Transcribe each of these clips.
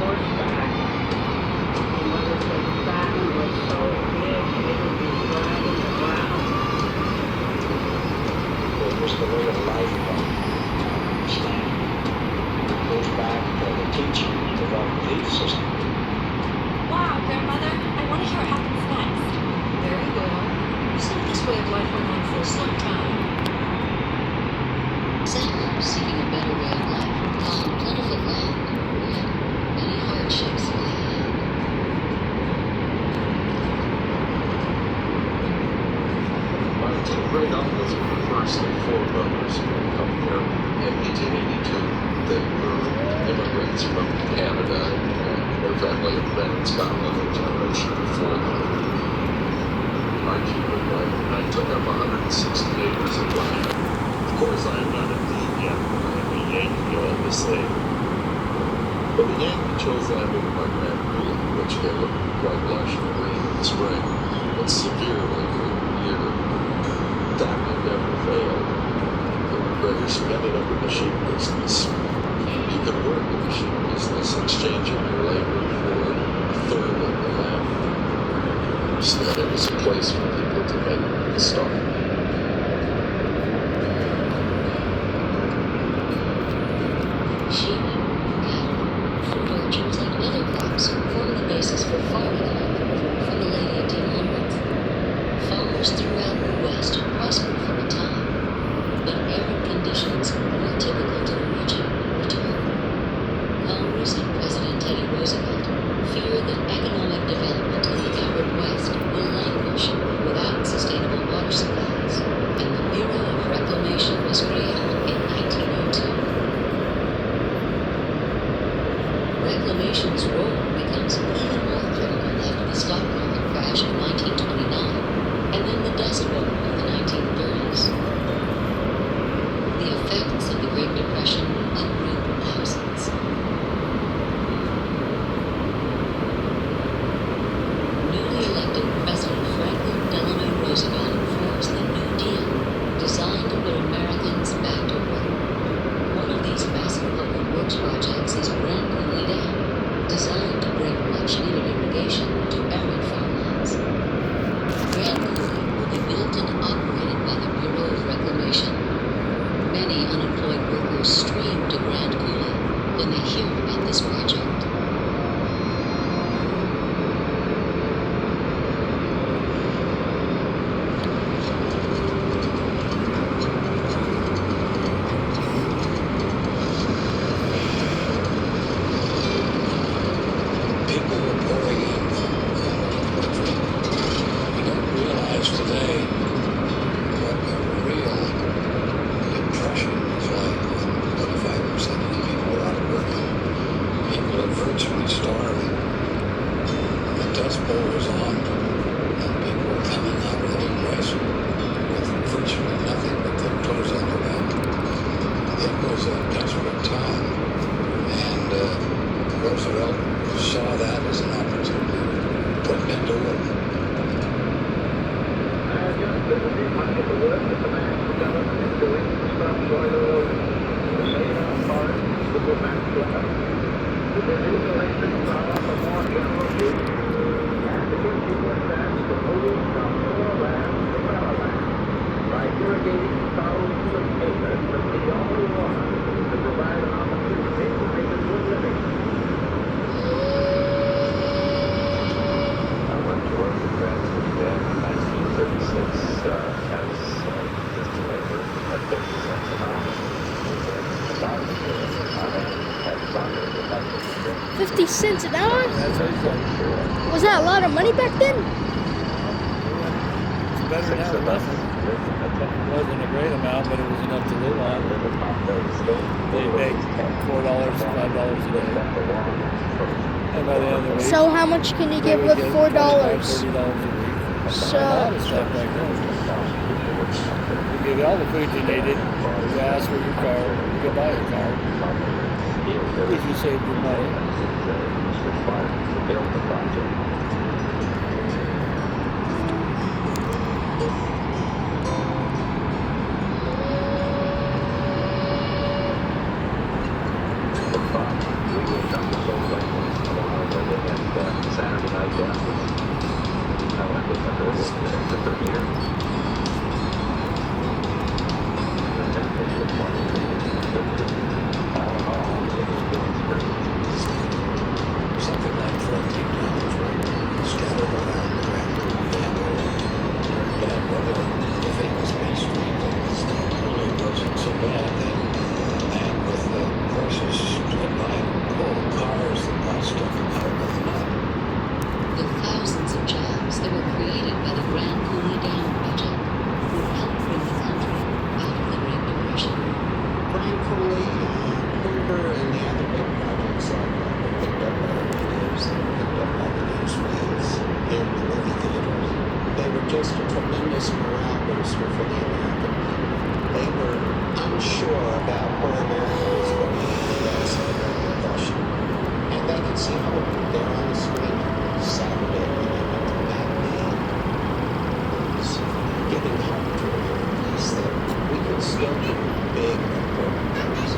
horseback. My mother said Saturn was so big it would be dragging the ground. It was the way of life stand. It goes back to the teaching of our belief system. Wow, Grandmother, I want to hear what happens next. Very well. So this way of life went on for some time. Settlers seeking a better way of life found plentiful land, yet many hardships lay ahead. My two great uncles were the first of four brothers who had come here in 1882. They were immigrants from Canada, and their family had been in Scotland a generation before them. Archie and I took up 160 acres of land. Of course, I had not indeed yet become a Yankee all the same. But the Yankee chose land over my Grand Coulee, which they looked quite lush and green in the spring, but severe winter in the year. Family never failed. The brothers ended up in the sheep business. You could work in the sheep business, exchanging your labor for a third of the land. So that it was a place for people to make a start. Sheep, cattle, fruit orchards, and other crops formed the basis for farming from the late 1800s. Farmers throughout the West prospered for a time, but arid conditions, more typical to the region, returned. Congress and President Teddy Roosevelt feared that economic development in the arid West will languish without sustainable water supplies, and the Bureau of Reclamation was created in 1902. Reclamation's role becomes even more critical after the stock market crash of 1929 and then the Dust Bowl of the 1930s. The effects of the Great Depression uproot thousands. Newly elected President Franklin Delano Roosevelt forms the New Deal, designed to put Americans back to work. One of these massive public works projects is Grand Coulee Dam, designed to bring much-needed irrigation to arid farmlands. Grand Coulee will be built and operated by the Bureau of Reclamation. Many unemployed workers stream to Grand Coulee when they hear about this project. People were pouring in from all over the country. We don't realize today what a real depression is like when 25% of the people are out working. People are virtually starving. The Dust Bowl was on, and people were coming out of the West with virtually nothing but their toes under them. It was a desperate time, and Roosevelt saw that as an opportunity, put it into work. Just visiting much of the work that the national government is doing to stop soil erosion. The state forests will go back to health. To produce electric power for more general use. And to give people a chance to move from poor land to better land. By irrigating thousands of acres of the only water to provide an opportunity to make a good living. I went to work at Grand Coulee Dam in 1936 as just a labor at 50 cents an hour. Started there. I had started at that 50 cents an hour? That's what he said. Was that a lot of money back then? It's better now than nothing. It wasn't a great amount, but it was enough to live on. They make $4 to $5 a day. And by the end of the week, So how much can you they give would with get $4? $30 a week. So- A lot of stuff back then. They give you all the food you needed, gas for your car, you could buy a car. If you saved your money. To build the project. The farm, we will come to those like Yeah. I went with my girlfriend there for 30 years. And then they just wanted to all in all, it was really great. Something like 14 towns were scattered around the Grand Coulee Dam area. During bad weather, the famous Main Street Coulee wasn't so bad that a man with horses stood by and pulled cars that got stuck out of the mud. The thousands of jobs that were created by the Grand Coulee Dam project would help bring the country out of the Great Depression. Grand Coulee, Hoover, and the other big projects picked up all the news and picked up all the newsreels in the movie theaters. They were just a tremendous morale booster for the American people. They were unsure about where America was going in the midst of the Great Depression. And they could see hope there on the screen Saturday when they went to the matinee. It was giving hope to Americans that we could still do big, important things.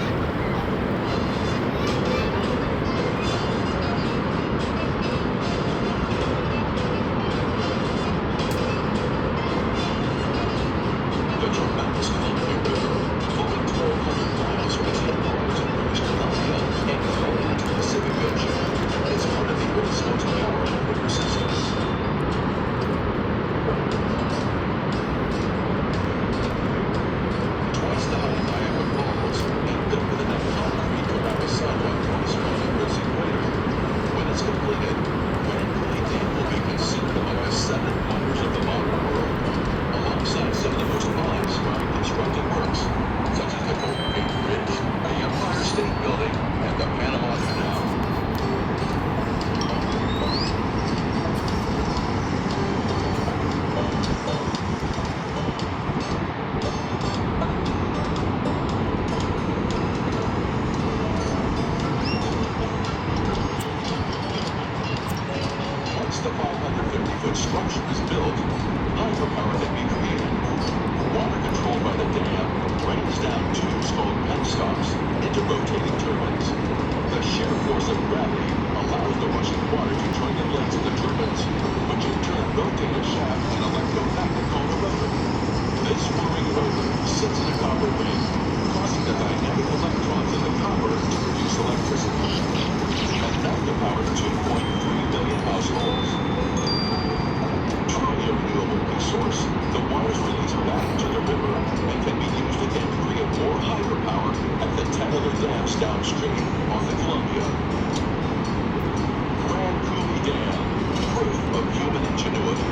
The tremendous Columbia River, flowing 1,200 miles from its headwaters in British Columbia and flowing into the Pacific Ocean, is one of the Earth's most powerful river systems. Twice the height of Niagara Falls, and built with enough concrete to wrap a sidewalk twice around the Earth's equator. When it's completed, Grand Coulee Dam will be considered among the 7 wonders of the modern world, alongside some of the most awe-inspiring constructed works, such as the Golden Gate Bridge, the Empire State Building, and the Panama Canal. Once the 550-foot structure is built, hydropower can be created. Water controlled by the dam rains down tubes called penstocks into rotating turbines. The sheer force of gravity allows the rushing water to join the blades of the turbines, which in turn rotate a shaft and electromagnet called a rotor. This whirring rotor sits in a copper ring, causing the dynamic electrons in the copper to produce electricity. And that powers 2.3 million households. Truly a renewable resource, the waters released back into the river and can be used again to create more hydropower at the 10 other dams downstream on the Columbia. Grand Coulee Dam, proof of human ingenuity.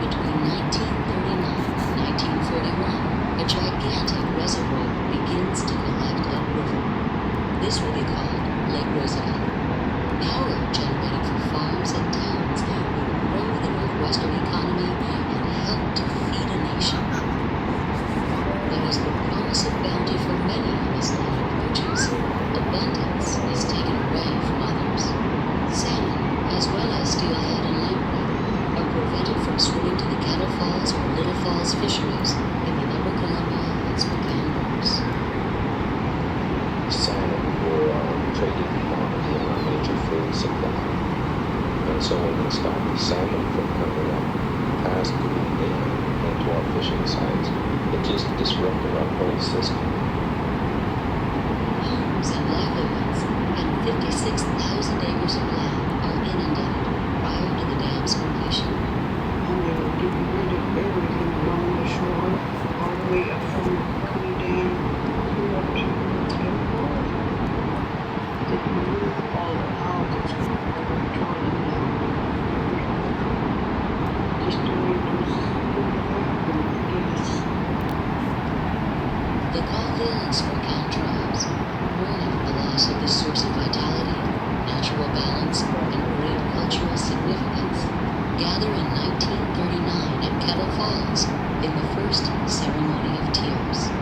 Between 1939 and 1941, a gigantic reservoir begins to collect upriver. This will be called Lake Roosevelt. Power generated for farms and towns will grow the Northwestern economy and help to feed a nation. But as the promise of bounty for many on this land approaches, abundance is taken away from others. Salmon, as well as steelhead and lamprey, are prevented from swimming to the Kettle Falls or Little Falls fisheries in the Upper Columbia and Spokane Rivers. Salmon were traded quantity in our major food supply. And so when they stopped the salmon from coming up past Coulee Dam into our fishing sites, it just disrupted our whole system. Homes and livelihoods and 56,000 acres of land are inundated prior to the dam's completion. And they were getting rid of everything along the shore, all the way up from Coulee Dam through up to Kettle Falls. They removed all the houses that were torn down. Just to make those food happen, I guess. The Colville and Spokane tribes, mourning the loss of this source of vitality, natural balance, and great cultural significance, gather in 1939 at Kettle Falls in the first ceremony of tears.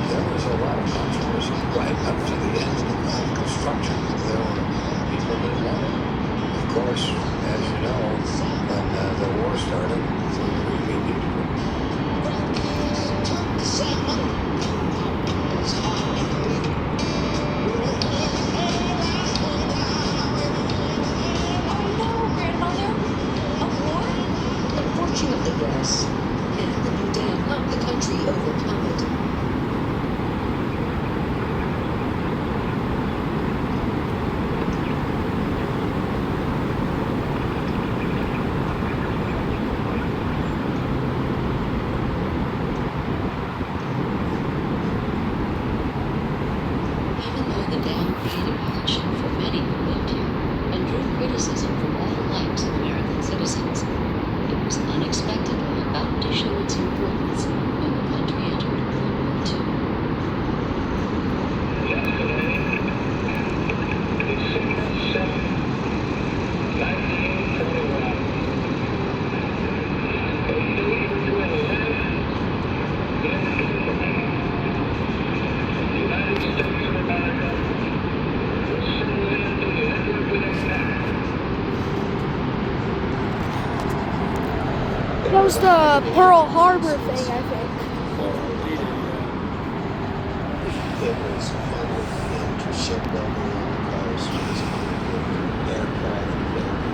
There was a lot of controversy right country overcome it. Even though the dam created hardship for many who lived here and drew criticism from all types of American citizens, it was unexpectedly about to show its importance when the country entered World War II. Yesterday, December 7th, 1941. A day between life and infamy. The United States of America was sending in the everything back. That was the Pearl Harbor thing, I think. It was funded into shipbuilding on the coast. It was funded into aircraft building.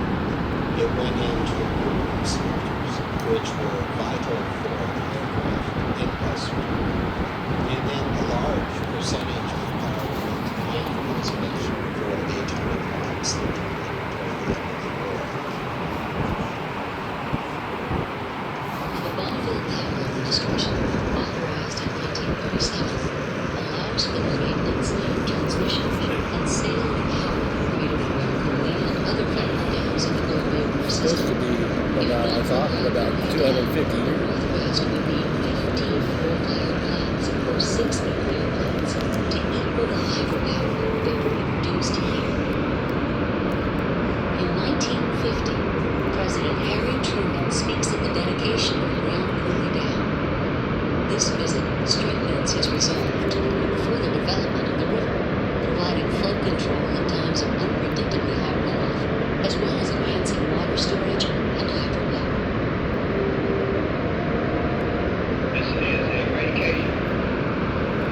It went into boom centers, which were vital for aircraft industry. And then a large percentage of power went to land conservation for the atomic bombs that were toward the end of the war. The Bonneville Power Administration, authorized in 1937, allows for the maintenance, transmission, and sale of power created from Coulee and other federal dams in the Columbia River Supposed to system. be about, I thought, about 250 years. Authorized to need 15 coal-fired plants or 6 nuclear plants to equal the hydropower that would be produced here. In 1950, President Harry Truman speaks at the dedication of Grand Coulee Dam. This visit strengthens his resolve to promote further development of the river, providing flood control in times of unpredictably high runoff, as well as enhancing water storage and hydropower. This is a great occasion.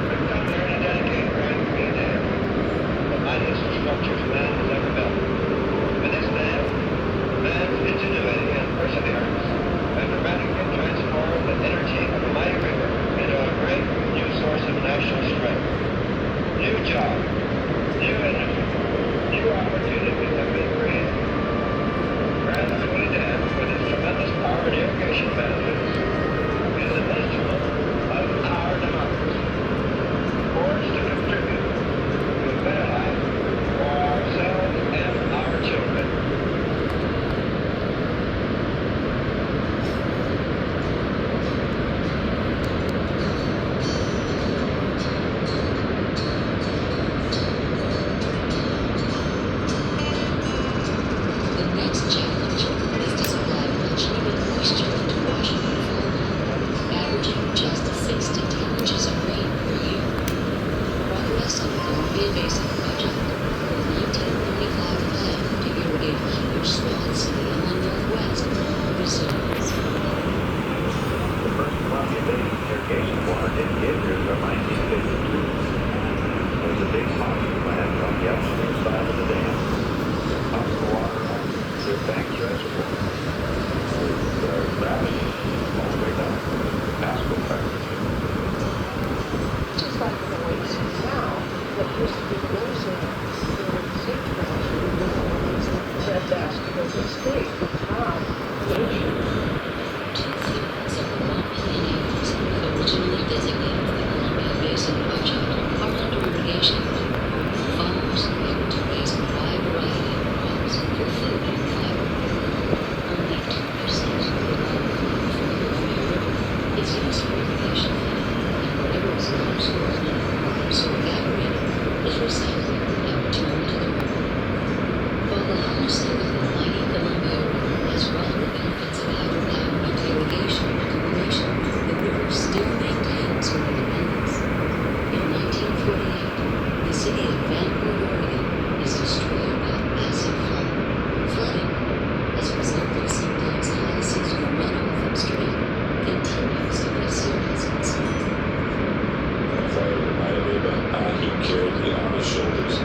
We've come here to dedicate Grand Coulee Dam, the mightiest structures man has ever built. For this dam, man's ingenuity and perseverance have dramatically transformed the energy of a mighty river into a great new source of national strength. New jobs, new industry, new opportunities have been created. Grand Coulee Dam, with its tremendous power and irrigation benefits, is an instrument of our democracy, forged to contribute to a better life for ourselves and our children. The next challenge is to supply much-needed moisture to Washington farmland, averaging just 6 to 10 inches of rain per year. Progress on the Columbia Basin project, the 1935 plan to irrigate huge swaths of the inland northwest, resumes. The first Columbia Basin irrigation water didn't get here until 1952. There was a big pumping plant on the upstream side of the dam. It pumped the water up to the Banks Reservoir with gravity all the way down to the Pasco Factory. Just like the way you see now, what used to be losing in zinc production is the vascular mistake. Now, the issue. 2/3 of the 1 million acres originally designated for the Columbia Basin project are under irrigation. Farmers are able to raise a wide variety of crops for food and fiber. Only 2% of the water flowing from the Columbia River is used for irrigation, and whatever is not stored in crops or evaporated is recycled and returned to the river. While the harnessing of the mighty Columbia River has brought the benefits of hydropower and irrigation to the nation, the river still maintains her independence. In 1948, the city of Vanport, Oregon, is destroyed by massive flooding. As a result of sometimes high seasonal runoff upstream, continues to be serious concern. That fire reminded me about he carried me on his shoulders.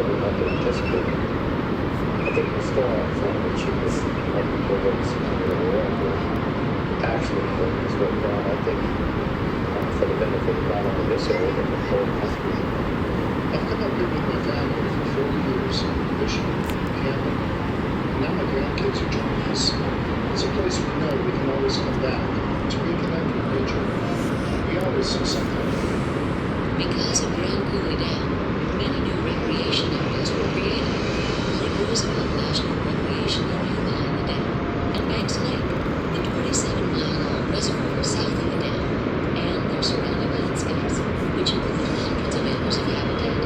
never got to participate. I think it was still a form of achievement. Like people that supported the world were actually was what brought, I think, for the benefit of not only this area, but the whole country. I've come up here with my family for 40 years, fishing, camping. Now my grandkids are joining us. It's a place we know we can always come back to reconnect with nature. We always see something. Because of Grand Coulee Dam, many new recreation areas were created, like Roosevelt National Recreation Area behind the dam, and Banks Lake, the 27-mile-long reservoir south of the dam, and their surrounding landscapes, which include hundreds of acres of habitat,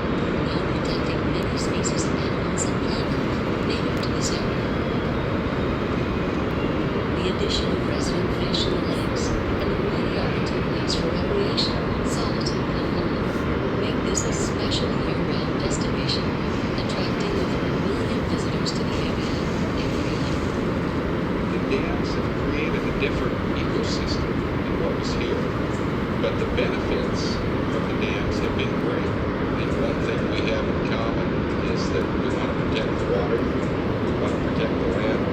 now protecting many species of animals and plant life native to this area. The addition of resident fish in the lakes and the many opportunities for recreation, solitude, and fun make this a special year-round destination, attracting over 1 million visitors to the area every year. The dams have created a different ecosystem than what was here, but the benefits of the dams have been great. And one thing we have in common is that we want to protect the water, we want to protect the land.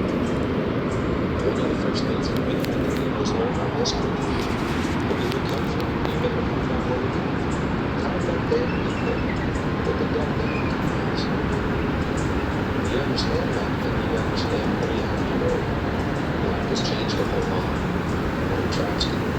One of the first things that we had to do was learn our history. Where did we come from? Even if we know where we come from. How did that dam get there? What did that dam cause? When you understand that, then you understand what you have to do. Life has changed a whole lot. What attracts people